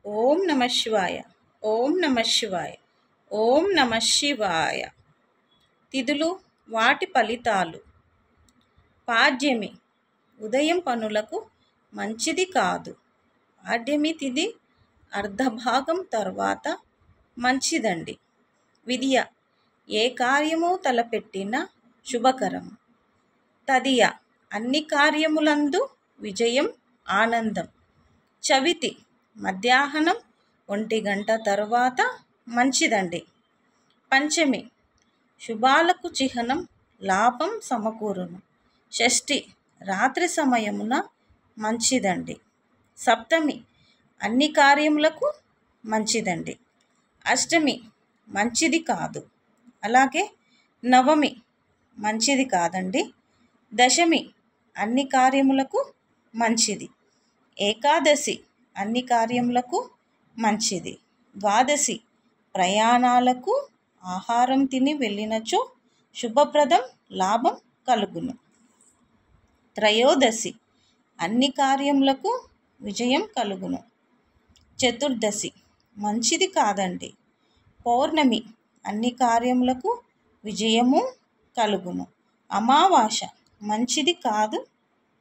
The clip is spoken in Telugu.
ఓం నమ శివాయ. ఓం నమ శివాయ. ఓం నమ శివాయ. తిథులు, వాటి ఫలితాలు. పాడ్యమి ఉదయం పనులకు మంచిది కాదు. పాడ్యమి తిథి అర్ధభాగం తర్వాత మంచిదండి. విద్య ఏ కార్యము తలపెట్టినా శుభకరం. తదియ అన్ని కార్యములందు విజయం, ఆనందం. చవితి మధ్యాహ్నం 1 గంట తర్వాత మంచిదండి. పంచమి శుభాలకు చిహ్నం, లాభం సమకూరును. షష్ఠి రాత్రి సమయమున మంచిదండి. సప్తమి అన్ని కార్యములకు మంచిదండి. అష్టమి మంచిది కాదు. అలాగే నవమి మంచిది కాదండి. దశమి అన్ని కార్యములకు మంచిది. ఏకాదశి అన్ని కార్యములకు మంచిది. ద్వాదశి ప్రయాణాలకు ఆహారం తిని వెళ్ళినచో శుభప్రదం, లాభం కలుగును. త్రయోదశి అన్ని కార్యములకు విజయం కలుగును. చతుర్దశి మంచిది కాదండి. పౌర్ణమి అన్ని కార్యములకు విజయము కలుగును. అమావాస్య మంచిది కాదు